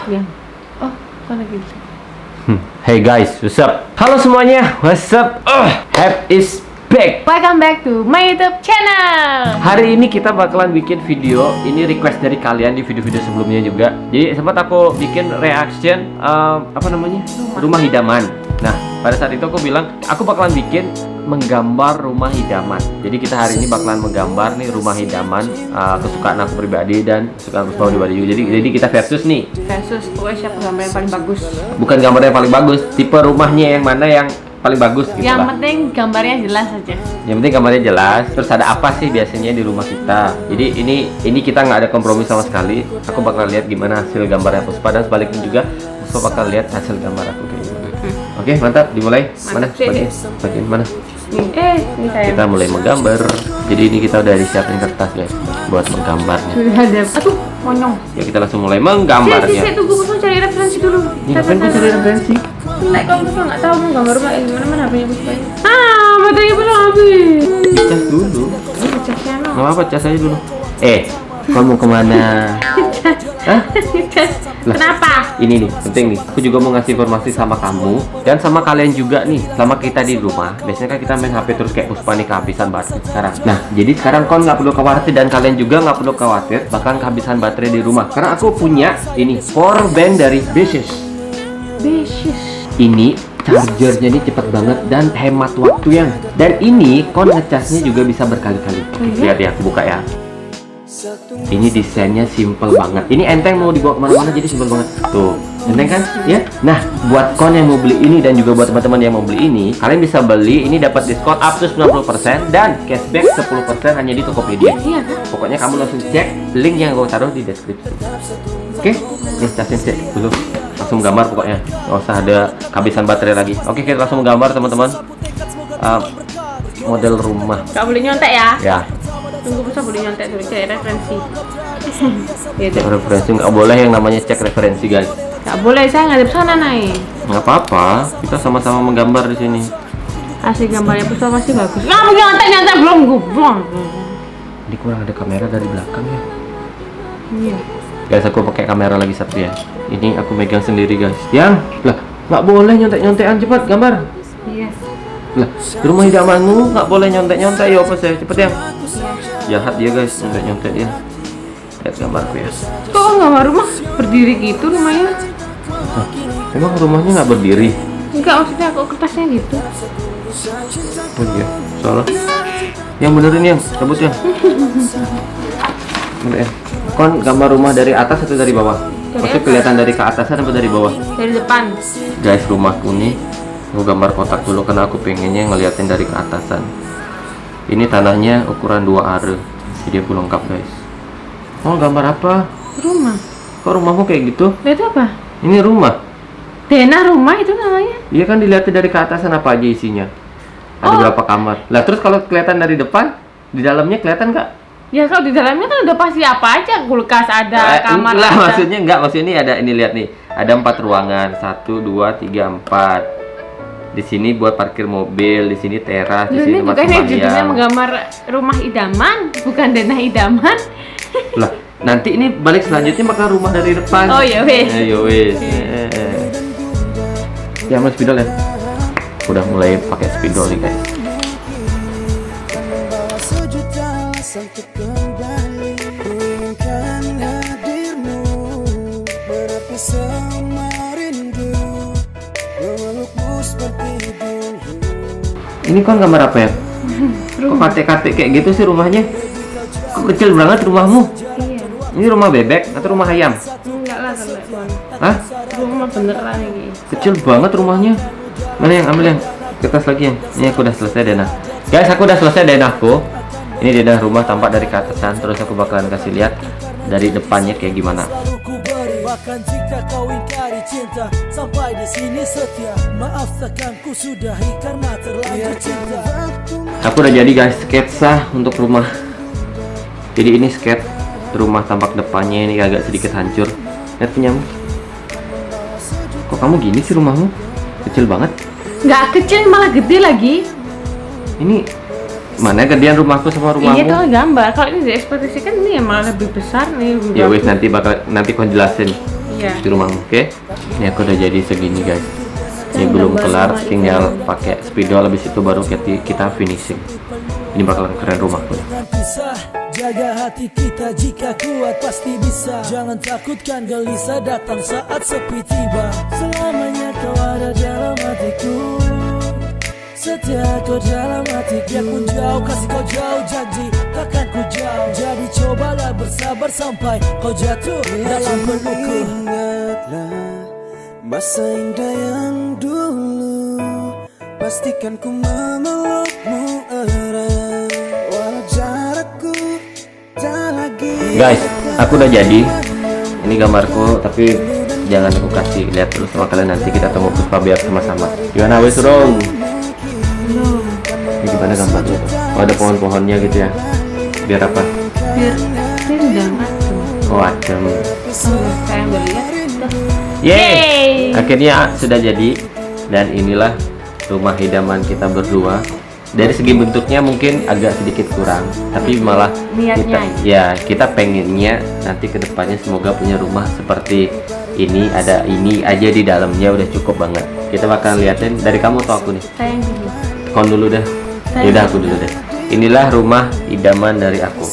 Ya. Oh, mana gitu? Hey guys, what's up? Halo semuanya, what's up? Hype is back. Welcome back to my YouTube channel. Hari ini kita bakalan bikin video. Ini request dari kalian di video-video sebelumnya juga. Jadi sempat aku bikin reaction rumah idaman. Nah, pada saat itu aku bilang aku bakalan bikin menggambar rumah idaman. Jadi kita hari ini bakalan menggambar nih rumah idaman kesukaan aku pribadi dan kesukaan Puspa pribadi juga. Jadi kita versus nih. Versus pokoknya siapa gambar yang paling bagus. Bukan gambar yang paling bagus, tipe rumahnya yang mana yang paling bagus gitu Yang lah. penting gambarnya jelas aja. Yang penting gambarnya jelas. Terus ada apa sih biasanya di rumah kita. Jadi ini kita nggak ada kompromi sama sekali. Aku bakal lihat gimana hasil gambarnya Puspa dan sebaliknya juga Puspa bakal lihat hasil gambar aku kayak gimana. Oke, mantap, dimulai. Mana? Bagian mana? Ini saya. Kita mulai menggambar. Jadi ini kita udah disiapin kertas guys buat menggambarnya. Sudah ada. Aduh, monyong. Ya kita langsung mulai menggambarnya. Saya tunggu Puspa cari referensi dulu. Ini ngapain gue cari referensi? Like kalau Puspa nggak tahu mau gambar rumah gimana, mana HP-nya Puspa ini? Baterainya Puspa habis. Cas dulu. Ini casnya no. Nggak apa-apa, cas aja dulu. Kamu kemana? Hah? Lah, Kenapa? ini nih penting nih, aku juga mau ngasih informasi sama kamu dan sama kalian juga nih. Selama kita di rumah, biasanya kan kita main HP terus kayak Puspa nih kehabisan baterai sekarang. Nah, jadi sekarang kau nggak perlu khawatir dan kalian juga nggak perlu khawatir bakalan kehabisan baterai di rumah. Karena aku punya ini power bank dari Besius. Ini chargernya ini cepat banget dan hemat waktu yang. Dan ini kon ngecasnya juga bisa berkali-kali. Lihat ya, aku buka ya. Ini desainnya simple banget. Ini enteng mau dibawa kemana-mana jadi simple banget. Tuh, enteng kan? Ya. Nah, buat kon yang mau beli ini dan juga buat teman-teman yang mau beli ini, kalian bisa beli. Ini dapat diskon up to 90% dan cashback 10% hanya di Tokopedia. Iya. Pokoknya kamu langsung cek link yang gue taruh di deskripsi. Oke? Nih, casin cek dulu. Langsung gambar pokoknya. Nggak usah ada kehabisan baterai lagi. Oke, kita langsung gambar teman-teman. Model rumah. Gak boleh nyontek ya? Ya. Tunggu Puspa boleh nyontek dulu cari referensi. Gitu. Referensi nggak boleh yang namanya cek referensi guys. Gak boleh, saya ngadep sana naik. Nggak apa-apa, kita sama-sama menggambar di sini. Asli gambarnya Puspa pasti bagus. Kamu nyontek belum gublong. Ini kurang ada kamera dari belakang ya. Iya. Guys, aku pakai kamera lagi satu ya. Ini aku megang sendiri guys. Yang lah nggak boleh nyontek-nyontekan, cepat gambar. Iya. Lah, di rumah idamanmu nggak boleh nyontek-nyontek ya apa sih? Cepet ya. Jahat dia guys, nyontek dia. Lihat gambarku ya. Kok gambar rumah berdiri gitu rumahnya? Emang rumahnya nggak berdiri? Enggak, maksudnya kok kertasnya gitu. Oh iya, salah. Yang benerin yang, cabut ya. Bener ya. Kon gambar rumah dari atas atau dari bawah? Maksudnya kelihatan dari ke atasan atau dari bawah? Dari depan. Guys, rumahku nih, aku gambar kotak dulu karena aku pengennya ngeliatin dari ke atasan. Ini tanahnya ukuran 2 are. Jadi aku lengkap guys. Oh, gambar apa? Rumah. Kok rumahmu kayak gitu? Itu apa? Ini rumah. Denah rumah itu namanya. Iya kan, dilihatin dari ke atasan apa aja isinya. Ada berapa kamar. Lah terus kalau kelihatan dari depan, di dalamnya kelihatan nggak? Ya kalau di dalamnya kan udah pasti apa aja, kulkas ada, kamar lah, ada. maksudnya enggak, maksudnya ini ada, ini lihat nih. Ada 4 ruangan. 1 2 3 4. Di sini buat parkir mobil, di sini teras, di sini Ini tempat bukannya judulnya sembahyang. menggambar rumah idaman, bukan denah idaman. Lah, nanti ini balik selanjutnya bakal rumah dari depan. Oh ya wes. Ayo wes. Ya, ambil spidol ya. Udah mulai pakai spidol nih guys. Ini kan gambar apa ya? Kok katek-katek kayak gitu sih rumahnya? Kok kecil banget rumahmu? Iya. Ini rumah bebek atau rumah ayam? Enggak lah, Bon. Hah? Rumah beneran ini. Kecil banget rumahnya. Mana yang ambil yang kertas lagi yang? Ini aku udah selesai denah. Guys, aku udah selesai denahku. Ini denah rumah tampak dari ke atasan. Terus aku bakalan kasih lihat dari depannya kayak gimana. Bahkan jika kau ingkari cinta sampai di sini setia, maafkan ku sudahi karena terlanjur cinta. Aku udah jadi guys sketsa untuk rumah. Jadi ini sketch rumah tampak depannya ini agak sedikit hancur. Lihat punyamu. Kok kamu gini sih rumahmu? Kecil banget. Nggak kecil, malah gede lagi. Ini mana gedean rumahku sama rumahmu? Iya, itu gambar. Kalau ini diekspresikan ini ya malah lebih besar nih. Ya wes, nanti kau jelasin. Iya. di rumahmu. Oke? Ini aku udah jadi segini guys. Ini belum kelar, tinggal pakai spidol, habis itu baru kita finishing. Ini bakalan keren rumahku. Jangan pisah, jaga hati kita, jika kuat pasti bisa. Jangan takutkan gelisah datang saat sepi tiba. Selamanya kau ada dalam hatiku, setia kau dalam hati. Biarpun jauh, kasih kau jauh, janji takkan ku jauh. Jadi cobalah bersabar sampai kau jatuh dalam pelukku. Ingatlah masa indah yang dulu, pastikan ku memelukmu erat, walau jarakku tak lagi. Guys, aku udah jadi. Ini gambarku, tapi jangan aku kasih lihat terus sama kalian, nanti kita temu Puspa biar sama-sama. Gimana wes Rom? Ini gimana gambarnya tuh? Oh, ada pohon-pohonnya gitu ya. Biar apa? Biar rindang adem. Oh, adem. Saya udah lihat. Yeay! Akhirnya sudah jadi. Dan inilah rumah idaman kita berdua. Dari segi bentuknya mungkin agak sedikit kurang, tapi malah kita pengennya nanti kedepannya semoga punya rumah seperti ini, ada ini aja di dalamnya udah cukup banget. Kita bakal liatin dari kamu atau aku nih. Sayang dulu. Kon dulu deh. Yaudah aku dulu deh. Inilah rumah idaman dari aku.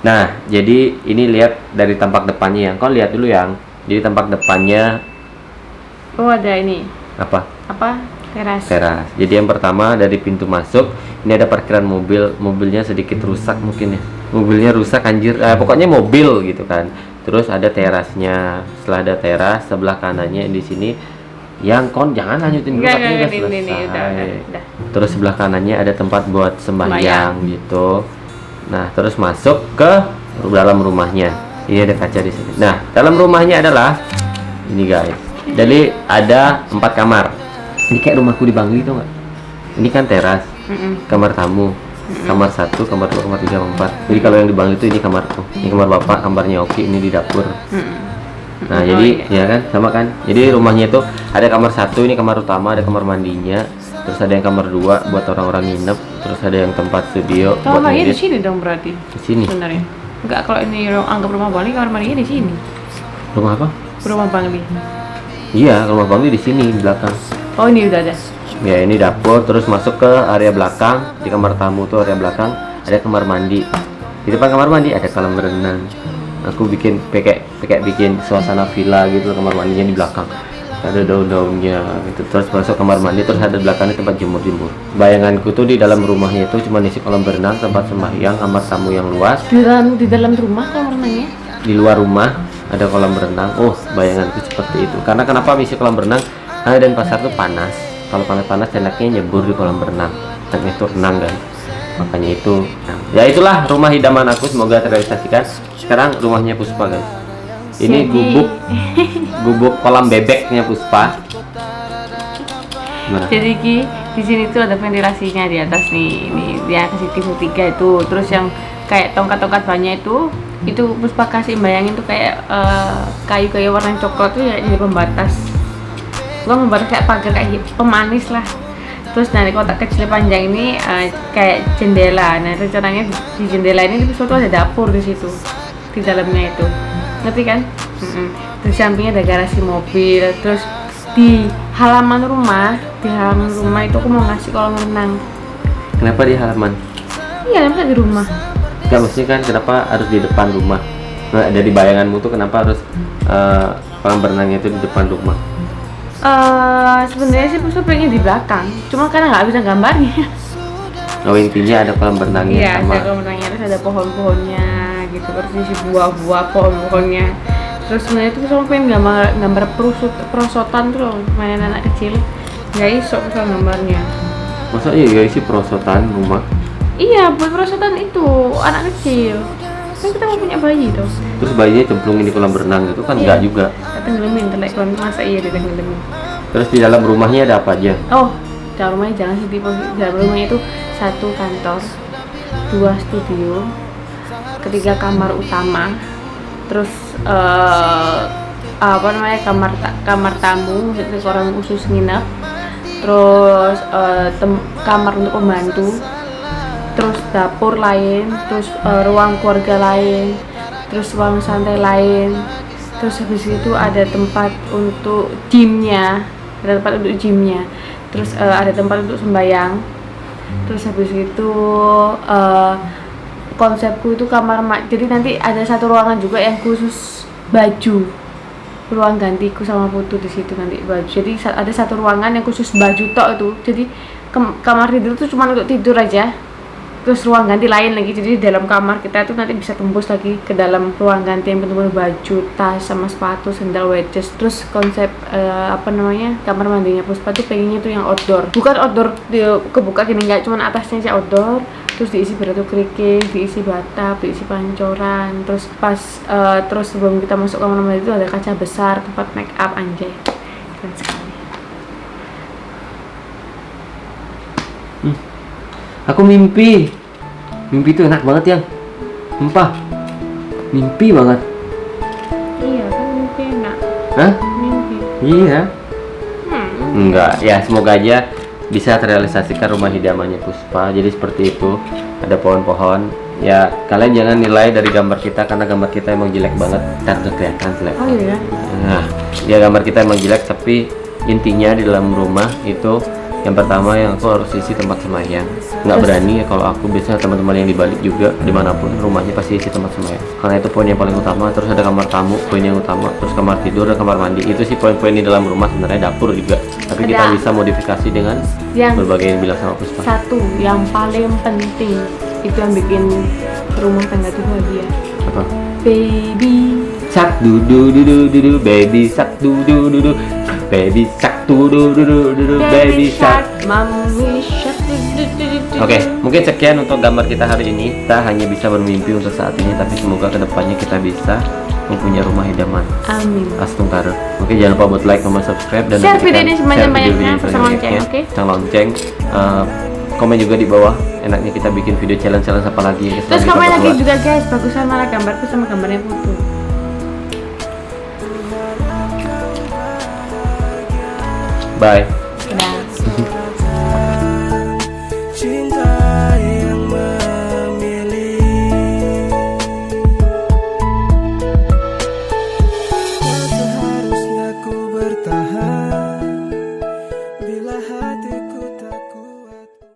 Nah, jadi ini lihat dari tampak depannya yang. Kau lihat dulu yang. Jadi tampak depannya. Oh, ada ini. Apa? Teras. Teras. Jadi yang pertama dari pintu masuk, ini ada parkiran mobil. Mobilnya sedikit rusak mungkin ya. Mobilnya rusak anjir. Pokoknya mobil gitu kan. Terus ada terasnya. Setelah ada teras, sebelah kanannya di sini. Yang kon jangan lanjutin dulu, katanya udah selesai. Udah. Terus sebelah kanannya ada tempat buat sembahyang gitu. Nah, terus masuk ke dalam rumahnya. Ini ada kaca di sini. Nah, dalam rumahnya adalah ini guys. Jadi ada 4 kamar. Ini kayak rumahku di Bangli tuh nggak? Ini kan teras, kamar tamu, kamar 1, kamar 2, kamar 3, kamar 4. Jadi kalau yang di Bangli itu ini kamarku. Ini kamar bapak, kamarnya Oki, ini di dapur. Nah, jadi ya kan sama kan. Jadi rumahnya itu ada kamar 1, ini kamar utama, ada kamar mandinya. Terus ada yang kamar 2 buat orang-orang nginep. Terus ada yang tempat studio buat di sini dong berarti. Di sini. Sebenarnya. Enggak, kalau ini anggap rumah Bangli, kamar mandinya di sini. Rumah apa? Rumah Bangli. Iya, rumah Bangli di sini di belakang. Oh, ini udah ada. Ya, ini dapur, terus masuk ke area belakang. Di kamar tamu tuh area belakang ada kamar mandi. Di depan kamar mandi ada kolam renang. Aku bikin bikin suasana villa gitu, kamar mandinya di belakang. Ada daun-daunnya gitu. Terus masuk kamar mandi, terus ada belakangnya tempat jemur-jemur. Bayanganku tuh di dalam rumahnya itu cuma isi kolam berenang, tempat sembahyang, kamar tamu yang luas. Di dalam rumah kolam renangnya? Di luar rumah ada kolam berenang. Oh, bayanganku seperti itu. Karena kenapa misi kolam berenang? Karena Denpasar tuh panas. Kalau panas-panas enaknya nyebur di kolam berenang. Enaknya itu renang kan. Makanya itu. Nah, ya itulah rumah idaman aku, semoga terrealisasikan. Sekarang rumahnya Puspa guys. Ini gubuk kolam bebeknya Puspa. Gimana? Jadi di sini tuh ada ventilasinya di atas nih. Ini dia kasih TV 3 itu. Terus yang kayak tongkat-tongkat banyak itu Puspa kasih, bayangin tuh kayak kayu-kayu warna coklat tuh ya, jadi pembatas. Bukan pembatas, kayak pagar, kayak pemanis lah. Terus nanti kotak kecil panjang ini kayak jendela. Nah, rencananya di jendela ini tuh ada dapur di situ, di dalamnya itu. Ngerti kan? Di sampingnya ada garasi mobil. Terus di halaman rumah itu aku mau ngasih kolam renang. Kenapa di halaman? Iya, kenapa di rumah? Enggak, maksudnya kan kenapa harus di depan rumah? Nah, dari bayanganmu tuh kenapa harus kolam berenangnya itu di depan rumah? Sebenarnya sih Puspa pengen di belakang, cuma karena nggak bisa gambarnya. Oh, intinya ada kolam berenangnya. Iya, sama. ada kolam renangnya, terus ada pohon-pohonnya gitu, terus isi buah-buah pohonnya. Terus sebenarnya itu Puspa pengen gambar perosotan tuh loh, mainan anak kecil. Nggak iso Puspa gambarnya. Masa iya isi perosotan rumah? Iya, buat perosotan itu anak kecil. Kan kita mau punya bayi tuh. Terus bayinya cemplungin di kolam berenang itu kan enggak juga. Tenggelamin, telek kolam, masa iya ditenggelamin. Terus di dalam rumahnya ada apa aja? Oh, dalam rumahnya jangan sedih. Dalam rumahnya itu 1 kantor, 2 studio, 3 kamar utama, terus kamar tamu untuk orang khusus nginep, terus kamar untuk pembantu, terus dapur lain, terus ruang keluarga lain, terus ruang santai lain, terus habis itu ada tempat untuk gymnya, terus ada tempat untuk sembahyang, terus habis itu konsepku itu jadi nanti ada satu ruangan juga yang khusus baju, ruang gantiku sama Putu di situ nanti baju. Jadi ada satu ruangan yang khusus baju tok itu. Jadi kamar tidur itu cuma untuk tidur aja. Terus ruang ganti lain lagi. Jadi di dalam kamar kita itu nanti bisa tembus lagi ke dalam ruang ganti yang benar-benar baju, tas sama sepatu, sandal, wedges. Terus konsep kamar mandinya Puspa tuh pengennya tuh yang outdoor. Bukan outdoor kebuka gini, enggak, cuma atasnya aja outdoor. Terus diisi batu kerikil, diisi batap, diisi pancoran. Terus terus sebelum kita masuk kamar mandi itu ada kaca besar tempat make up, anjay. Keren sekali. Aku mimpi itu enak banget ya, sumpah, mimpi banget. Iya kan mimpi enak. Hah? Mimpi. Iya. Enggak, ya semoga aja bisa terrealisasikan rumah idamannya Puspa. Jadi seperti itu, ada pohon-pohon. Ya kalian jangan nilai dari gambar kita karena gambar kita emang jelek banget. Ntar udah kelihatan jelek. Oh iya. Nah, ya gambar kita emang jelek, tapi intinya di dalam rumah itu yang pertama yang aku harus isi tempat sembahyang. Nggak berani ya kalau aku, biasanya teman-teman yang di balik juga dimanapun rumahnya pasti isi tempat sembahyang. Karena itu poin yang paling utama. Terus ada kamar tamu, poin yang utama. Terus kamar tidur dan kamar mandi. Itu sih poin-poin di dalam rumah. Sebenarnya dapur juga. Tapi kita bisa modifikasi dengan berbagai yang bilang sama Puspa. Satu yang paling penting itu yang bikin rumah tangga tuh bahagia. Apa? Baby Sak du du du du du du, baby sak du du du du, baby sak du du du du du, baby sak. Mommy shark. Oke, mungkin sekian untuk gambar kita hari ini. Kita hanya bisa bermimpi untuk saat ini, tapi semoga kedepannya kita bisa mempunyai rumah idaman. Amin. Astungkar. Oke, jangan lupa buat like, comment, subscribe dan share video nantikan ini share sebanyak-banyaknya, video-video pasang lonceng, selanjutnya. oke? Pasang lonceng. Komen juga di bawah. Enaknya kita bikin video challenge apa lagi yang Terus kita komen lagi buat. juga guys, bagusan mana gambarku sama gambarnya Putu. Bye.